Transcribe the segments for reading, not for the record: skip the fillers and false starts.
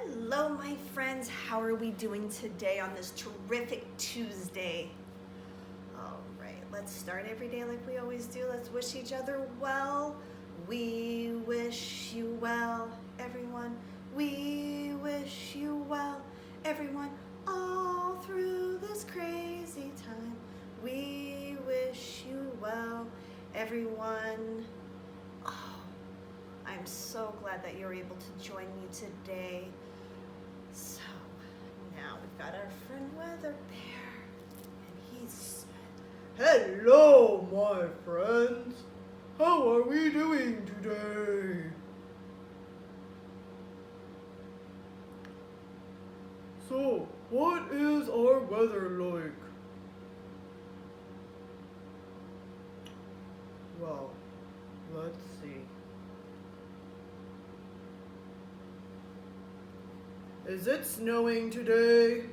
Hello, my friends. How are we doing today on this terrific Tuesday? All right, let's start every day like we always do. Let's wish each other well. We wish you well, everyone. We wish you well, everyone. All through this crazy time, we wish you well, everyone. Oh, I'm so glad that you're able to join me today. So now we've got our friend Weather Bear, and he's Hello, my friends. How are we doing today? So, what is our weather like? Well, let's see. Is it snowing today?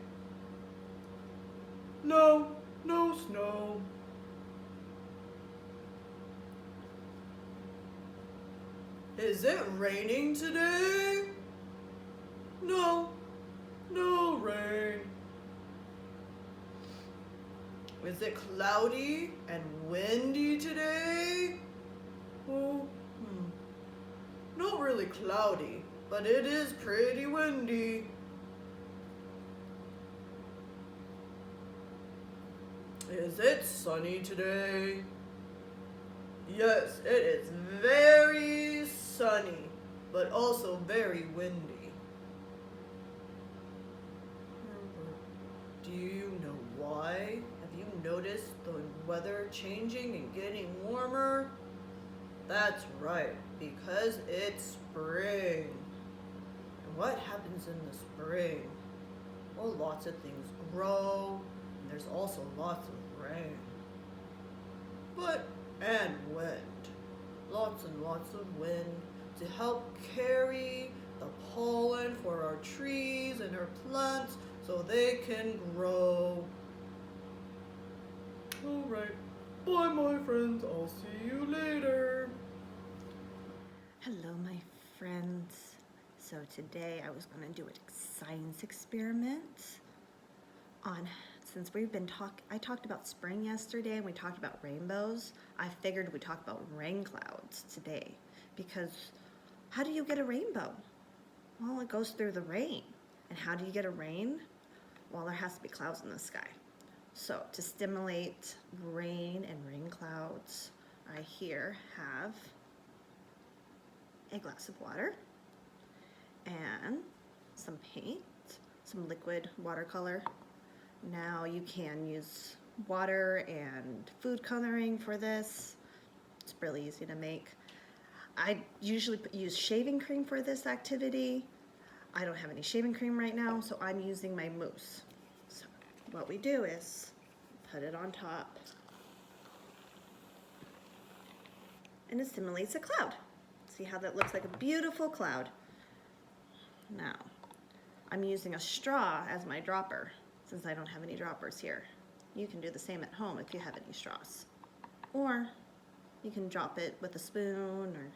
No, no snow. Is it raining today? No, no rain. Is it cloudy and windy today? Oh, not really cloudy, but it is pretty windy. Is it sunny today? Yes, it is very sunny, but also very windy. Do you know why? Have you noticed the weather changing and getting warmer? That's right, because it's spring. And what happens in the spring? Well, lots of things grow, and there's also lots of rain. And wind. Lots and lots of wind to help carry the pollen for our trees and our plants so they can grow. Alright, bye my friends, I'll see you later. Hello, my friends. So today I was going to do a science experiment on, since I talked about spring yesterday and we talked about rainbows. I figured we'd talk about rain clouds today, because how do you get a rainbow? Well, it goes through the rain. And how do you get a rain? Well, there has to be clouds in the sky. So to stimulate rain and rain clouds, I here have a glass of water and some paint, some liquid watercolor. Now you can use water and food coloring for this. It's really easy to make. I usually use shaving cream for this activity. I don't have any shaving cream right now, so I'm using my mousse. So what we do is put it on top, and it simulates a cloud. See how that looks like a beautiful cloud? Now, I'm using a straw as my dropper, since I don't have any droppers here. You can do the same at home if you have any straws. Or you can drop it with a spoon, or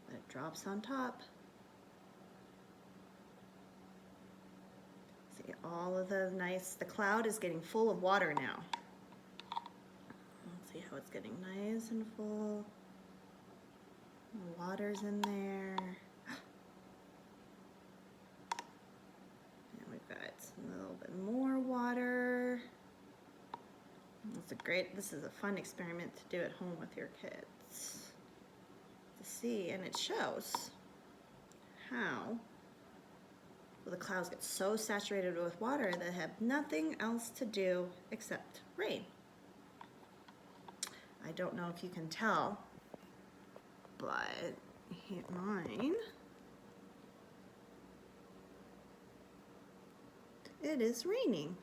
let it drops on top. See, all of the cloud is getting full of water now. Let's see how it's getting nice and full. The water's in there. And we've got a little bit more water. This is a fun experiment to do at home with your kids. To see, and it shows how the clouds get so saturated with water that have nothing else to do except rain. I don't know if you can tell, but mine, it is raining.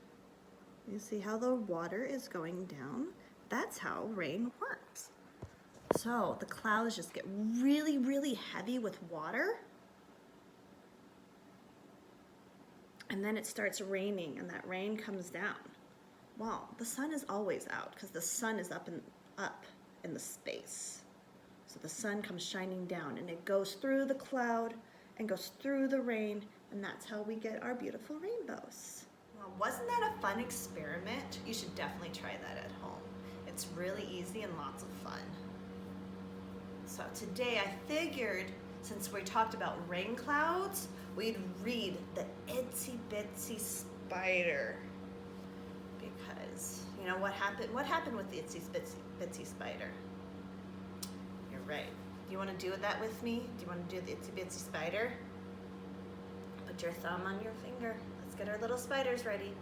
You see how the water is going down? That's how rain works. So the clouds just get really, really heavy with water, and then it starts raining, and that rain comes down. Well, the sun is always out because the sun is up in the space. So the sun comes shining down, and it goes through the cloud and goes through the rain And that's how we get our beautiful rainbows. Well, wasn't that a fun experiment? You should definitely try that at home. It's really easy and lots of fun. So today I figured, since we talked about rain clouds, we'd read the Itsy Bitsy Spider. Because, you know, what happened with the Itsy Bitsy Spider? You're right. Do you want to do that with me? Do you want to do the Itsy Bitsy Spider? Put your thumb on your finger. Let's get our little spiders ready.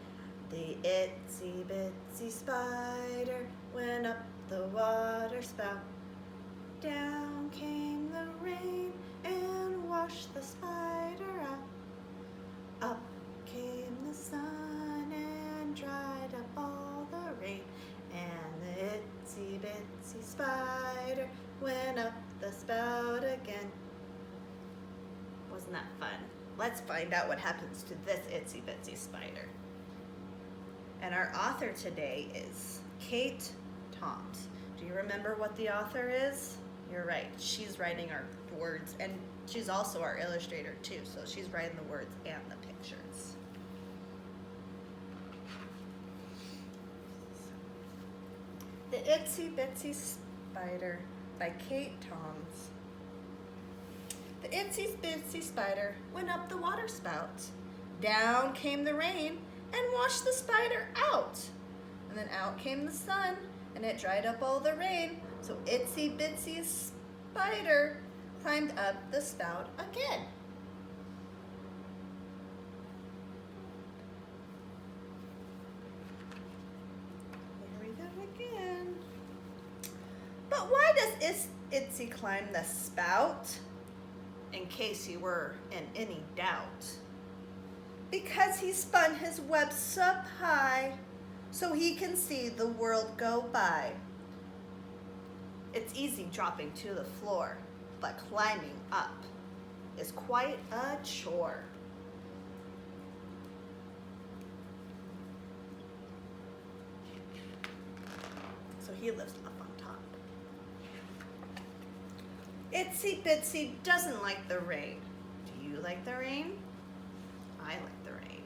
The Itsy Bitsy Spider went up the water spout. Down came the rain and washed the spider out. Up came the sun and dried up all the rain. And the Itsy Bitsy Spider went up the spout again. Wasn't that fun? Let's find out what happens to this Itsy Bitsy Spider. And our author today is Kate Toms. Do you remember what the author is? You're right. She's writing our words, and she's also our illustrator too, so she's writing the words and the pictures. The Itsy Bitsy Spider by Kate Toms. The Itsy Bitsy Spider went up the water spout. Down came the rain and washed the spider out. And then out came the sun and it dried up all the rain. So Itsy Bitsy Spider climbed up the spout again. Here we go again. But why does Itsy climb the spout? In case you were in any doubt. Because he spun his webs up high so he can see the world go by. It's easy dropping to the floor, but climbing up is quite a chore. So he lives up on top. Itsy Bitsy doesn't like the rain. Do you like the rain? I like the rain.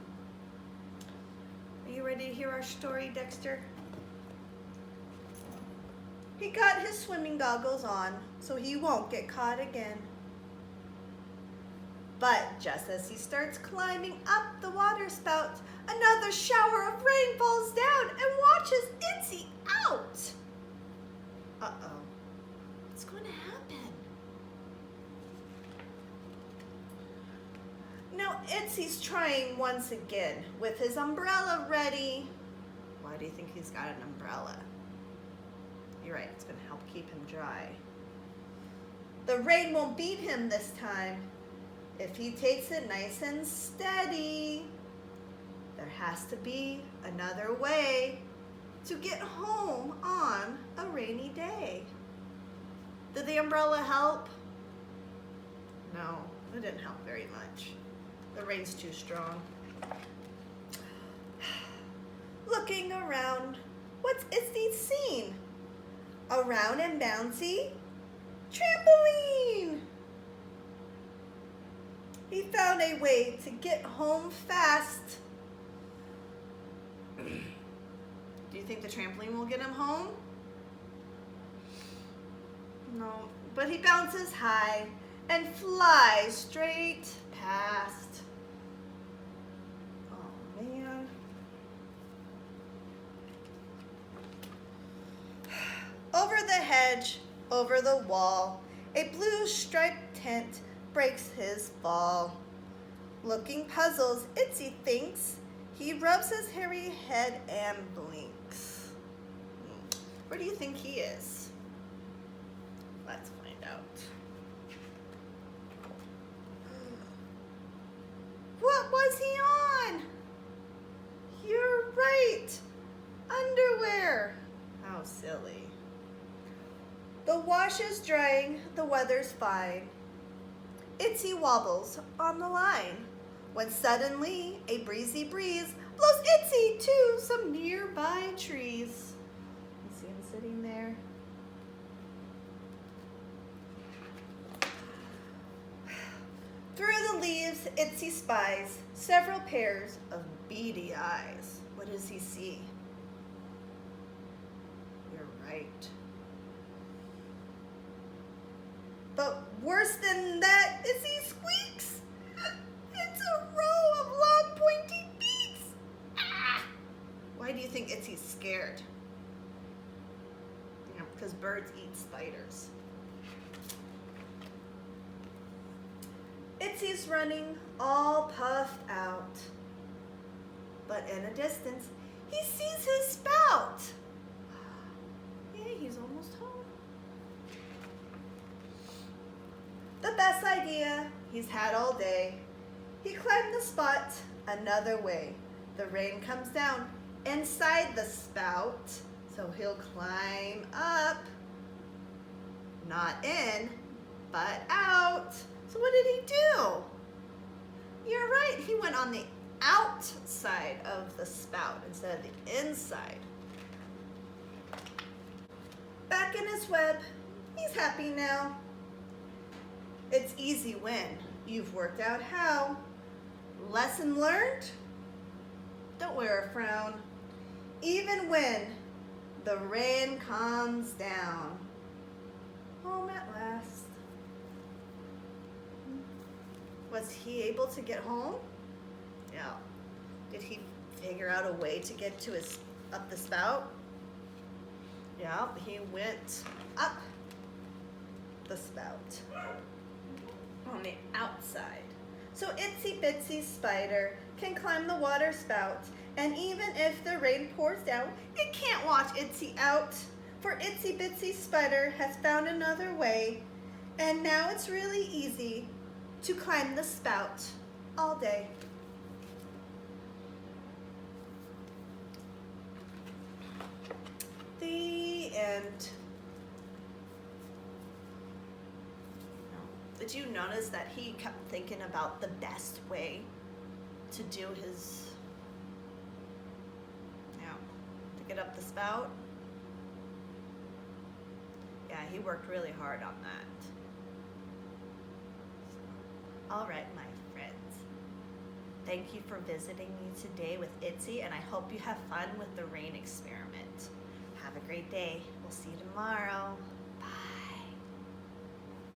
Are you ready to hear our story, Dexter? He got his swimming goggles on so he won't get caught again. But just as he starts climbing up the water spout, another shower of rain falls down and washes Itsy out. Uh-oh. What's going to happen? Now Itsy's trying once again with his umbrella ready. Why do you think he's got an umbrella? You're right, it's going to help keep him dry. The rain won't beat him this time if he takes it nice and steady. There has to be another way to get home on a rainy day. Did the umbrella help? No, it didn't help very much. The rain's too strong. Looking around, what's Itsy seen? A round and bouncy trampoline! He found a way to get home fast. Do you think the trampoline will get him home? No, but he bounces high and flies straight past. Oh man. Over the hedge, over the wall, a blue striped tent breaks his fall. Looking puzzled, Itsy thinks. He rubs his hairy head and blinks. Where do you think he is? Let's find out. What was he on? You're right. Underwear. How silly. The wash is drying, the weather's fine. Itsy wobbles on the line when suddenly a breezy breeze blows Itsy to some nearby trees. You see him sitting there? Through the leaves Itsy spies several pairs of beady eyes. What does he see? You're right. But worse than that is he squeaks. It's a row of long pointy beaks. Ah! Why do you think Itsy's scared? You know, because birds eat spiders. Itsy's running all puffed out. But in a distance, he sees his spout. Yeah, he's almost home. The best idea he's had all day. He climbed the spot another way. The rain comes down inside the spout, so he'll climb up. Not in, but out. So what did he do? You're right, he went on the outside of the spout instead of the inside. Back in his web, he's happy now. It's easy when you've worked out how. Lesson learned? Don't wear a frown. Even when the rain comes down. Home at last. Was he able to get home? Yeah. Did he figure out a way to get to up the spout? Yeah, he went up the spout on the outside. So Itsy Bitsy Spider can climb the water spout, and even if the rain pours down, it can't wash Itsy out. For Itsy Bitsy Spider has found another way, and now it's really easy to climb the spout all day. The end. Did you notice that he kept thinking about the best way to do his, to get up the spout? Yeah, he worked really hard on that. All right, my friends. Thank you for visiting me today with Itsy, and I hope you have fun with the rain experiment. Have a great day. We'll see you tomorrow.